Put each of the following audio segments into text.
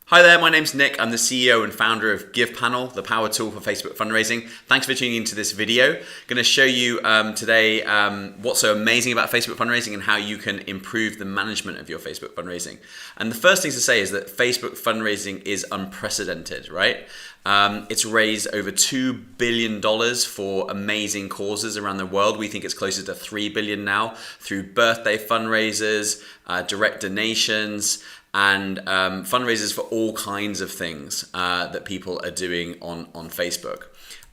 Hi there, my name's Nick. I'm the CEO and founder of GivePanel, the power tool for Facebook fundraising. Thanks for tuning into this video. I'm going to show you today what's so amazing about Facebook fundraising and how you can improve the management of your Facebook fundraising. And the first thing to say is that Facebook fundraising is unprecedented, right? It's raised over $2 billion for amazing causes around the world. We think it's closer to $3 billion now through birthday fundraisers, direct donations, and fundraisers for all kinds of things that people are doing on Facebook.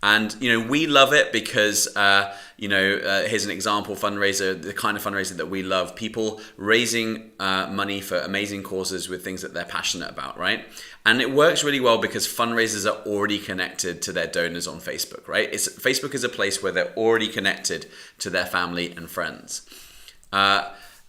And we love it because here's an example fundraiser, the kind of fundraiser that we love, people raising money for amazing causes with things that they're passionate about, right? And it works really well because fundraisers are already connected to their donors on Facebook, right? Facebook is a place where they're already connected to their family and friends.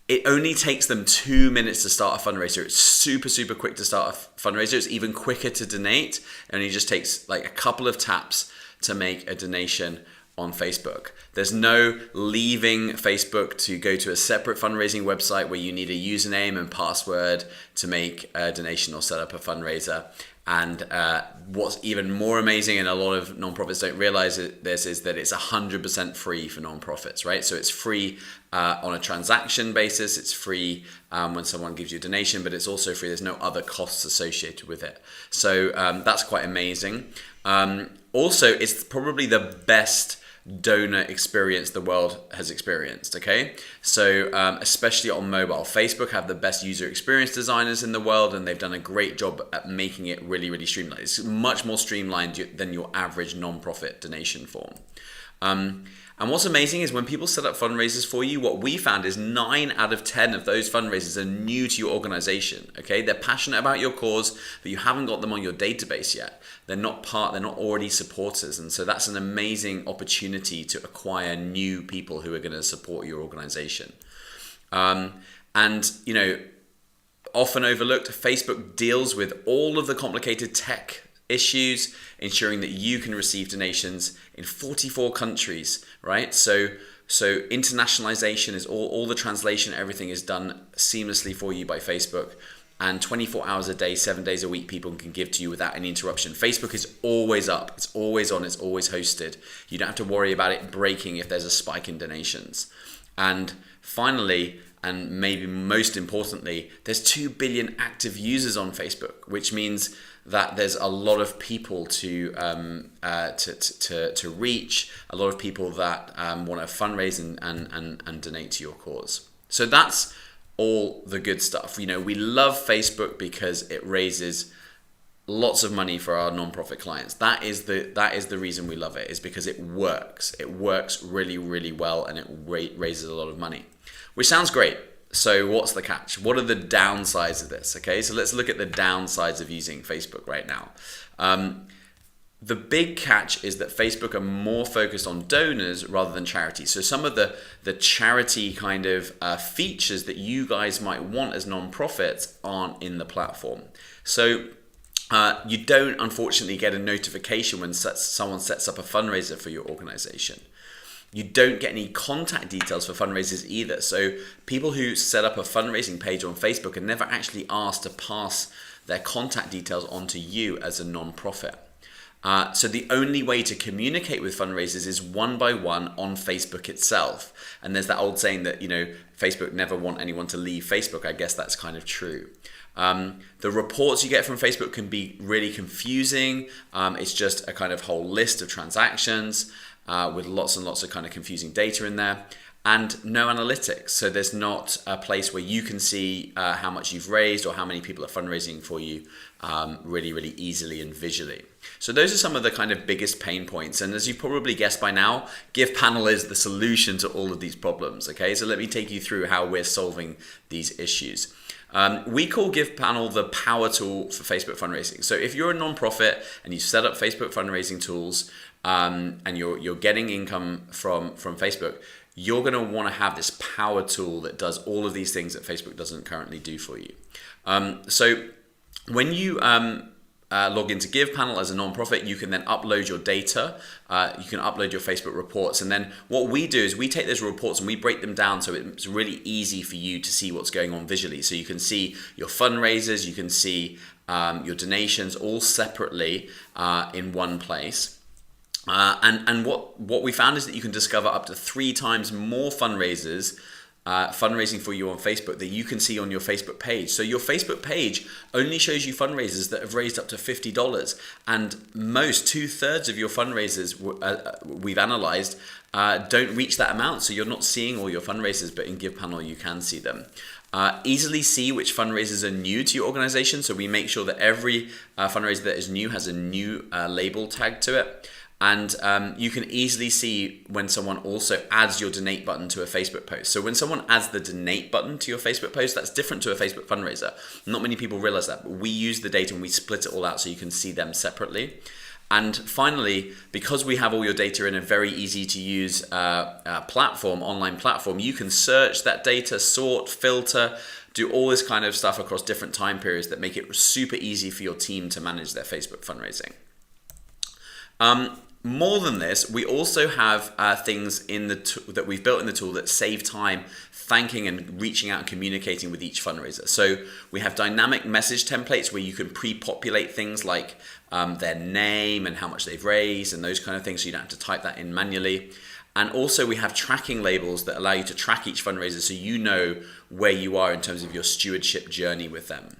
It only takes them 2 minutes to start a fundraiser. It's super, super quick to start a fundraiser. It's even quicker to donate. It only just takes like a couple of taps to make a donation on Facebook. There's no leaving Facebook to go to a separate fundraising website where you need a username and password to make a donation or set up a fundraiser. And what's even more amazing, and a lot of nonprofits don't realize this, is that it's 100% free for nonprofits, right? So it's free on a transaction basis. It's free when someone gives you a donation, but it's also free. There's no other costs associated with it. So that's quite amazing. Also, it's probably the best donor experience the world has experienced, okay? So especially on mobile, Facebook have the best user experience designers in the world, and they've done a great job at making it really, really streamlined. It's much more streamlined than your average nonprofit donation form. And what's amazing is when people set up fundraisers for you, what we found is 9 out of 10 of those fundraisers are new to your organization, okay? They're passionate about your cause, but you haven't got them on your database yet. They're not already supporters. And so that's an amazing opportunity to acquire new people who are going to support your organization. Often overlooked, Facebook deals with all of the complicated tech issues, ensuring that you can receive donations in 44 countries, right? So internationalization is all the translation, everything is done seamlessly for you by Facebook. And 24 hours a day, 7 days a week, people can give to you without any interruption. Facebook is always up, it's always on, it's always hosted. You don't have to worry about it breaking if there's a spike in donations. And finally, and maybe most importantly, there's 2 billion active users on Facebook, which means that there's a lot of people to reach, a lot of people that want to fundraise and donate to your cause. So that's all the good stuff. We love Facebook because it raises lots of money for our nonprofit clients. That is the reason we love it, is because it works. It works really, really well, and it raises a lot of money, which sounds great. So what's the catch? What are the downsides of this? Okay, so let's look at the downsides of using Facebook right now. The big catch is that Facebook are more focused on donors rather than charity. So some of the charity kind of features that you guys might want as nonprofits aren't in the platform. So you don't unfortunately get a notification when someone sets up a fundraiser for your organization. You don't get any contact details for fundraisers either. So people who set up a fundraising page on Facebook are never actually asked to pass their contact details on to you as a nonprofit. So the only way to communicate with fundraisers is one by one on Facebook itself. And there's that old saying that, Facebook never want anyone to leave Facebook. I guess that's kind of true. The reports you get from Facebook can be really confusing. It's just a kind of whole list of transactions with lots and lots of kind of confusing data in there, and no analytics. So there's not a place where you can see how much you've raised or how many people are fundraising for you really, really easily and visually. So those are some of the kind of biggest pain points. And as you've probably guessed by now, GivePanel is the solution to all of these problems. Okay, so let me take you through how we're solving these issues. We call GivePanel the power tool for Facebook fundraising. So if you're a nonprofit and you've set up Facebook fundraising tools and you're getting income from Facebook, you're going to want to have this power tool that does all of these things that Facebook doesn't currently do for you. So when you log into GivePanel as a nonprofit, you can then upload your data. You can upload your Facebook reports. And then what we do is we take those reports and we break them down so it's really easy for you to see what's going on visually. So you can see your fundraisers, you can see your donations all separately in one place. And what we found is that you can discover up to 3 times more fundraisers fundraising for you on Facebook that you can see on your Facebook page. So your Facebook page only shows you fundraisers that have raised up to $50, and most 2/3 of your fundraisers we've analyzed don't reach that amount. So you're not seeing all your fundraisers, but in GivePanel you can see them. Easily see which fundraisers are new to your organization. So we make sure that every fundraiser that is new has a new label tag to it. And you can easily see when someone also adds your donate button to a Facebook post. So when someone adds the donate button to your Facebook post, that's different to a Facebook fundraiser. Not many people realize that, but we use the data and we split it all out so you can see them separately. And finally, because we have all your data in a very easy to use platform, online platform, you can search that data, sort, filter, do all this kind of stuff across different time periods that make it super easy for your team to manage their Facebook fundraising. More than this, we also have things in the that we've built in the tool that save time thanking and reaching out and communicating with each fundraiser. So we have dynamic message templates where you can pre-populate things like their name and how much they've raised and those kind of things, so you don't have to type that in manually. And also we have tracking labels that allow you to track each fundraiser so you know where you are in terms of your stewardship journey with them.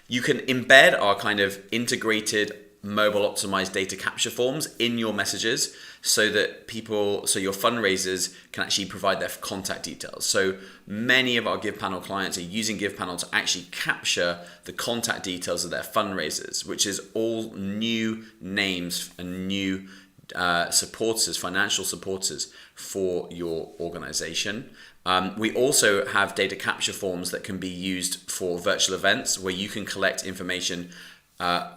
You can embed our kind of integrated mobile optimized data capture forms in your messages so that your fundraisers can actually provide their contact details. So many of our GivePanel clients are using GivePanel to actually capture the contact details of their fundraisers, which is all new names and new supporters, financial supporters for your organization. We also have data capture forms that can be used for virtual events where you can collect information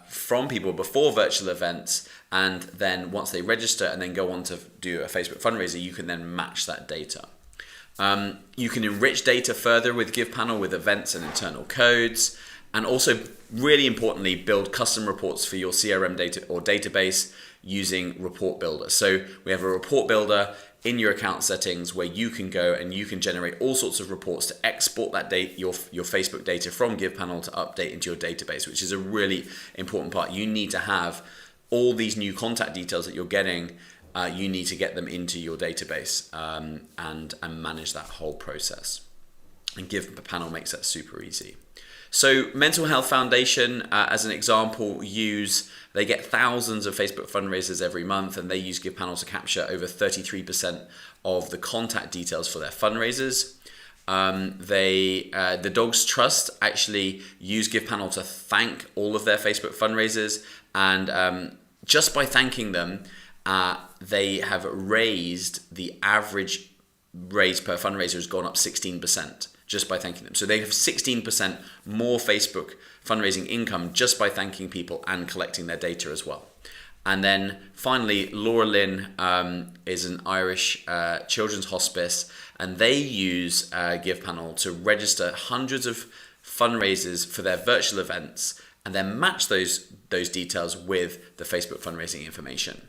from people before virtual events, and then once they register and then go on to do a Facebook fundraiser, you can then match that data. You can enrich data further with GivePanel with events and internal codes, and also really importantly build custom reports for your CRM data or database using Report Builder. So we have a report builder in your account settings where you can go and you can generate all sorts of reports to export that data, your Facebook data from GivePanel to update into your database, which is a really important part. You need to have all these new contact details that you're getting. You need to get them into your database and manage that whole process. And GivePanel makes that super easy. So Mental Health Foundation, as an example, they get thousands of Facebook fundraisers every month, and they use GivePanel to capture over 33% of the contact details for their fundraisers. The Dogs Trust actually use GivePanel to thank all of their Facebook fundraisers, and just by thanking them, they have raised the average raise per fundraiser has gone up 16%. Just by thanking them. So they have 16% more Facebook fundraising income just by thanking people and collecting their data as well. And then finally, Laura Lynn is an Irish children's hospice, and they use GivePanel to register hundreds of fundraisers for their virtual events and then match those details with the Facebook fundraising information.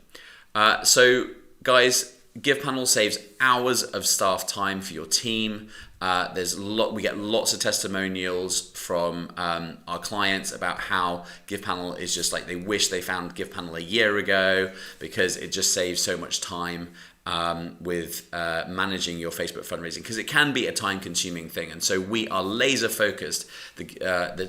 So guys, GivePanel saves hours of staff time for your team. We get lots of testimonials from our clients about how GivePanel is just like they wish they found GivePanel a year ago, because it just saves so much time with managing your Facebook fundraising, because it can be a time-consuming thing. And so we are laser focused.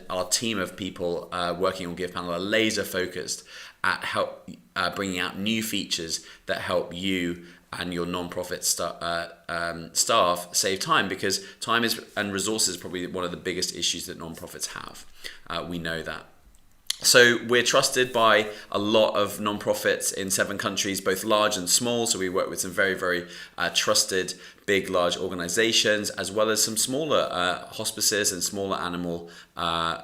Our team of people working on GivePanel are laser focused at bringing out new features that help you and your non-profit staff save time, because time and resources is probably one of the biggest issues that non-profits have. We know that. So we're trusted by a lot of non-profits in 7 countries, both large and small. So we work with some very, very trusted, big, large organizations, as well as some smaller hospices and smaller animal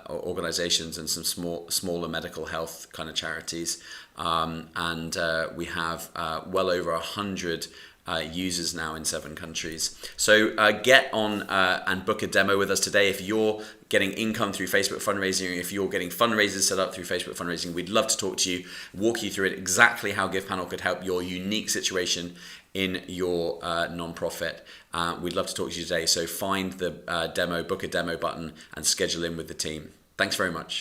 organizations and some smaller medical health kind of charities. We have well over 100 users now in 7 countries. So get on and book a demo with us today. If you're getting income through Facebook fundraising, or if you're getting fundraisers set up through Facebook fundraising, we'd love to talk to you, walk you through it exactly how GivePanel could help your unique situation in your nonprofit. We'd love to talk to you today. So find the demo, book a demo button, and schedule in with the team. Thanks very much.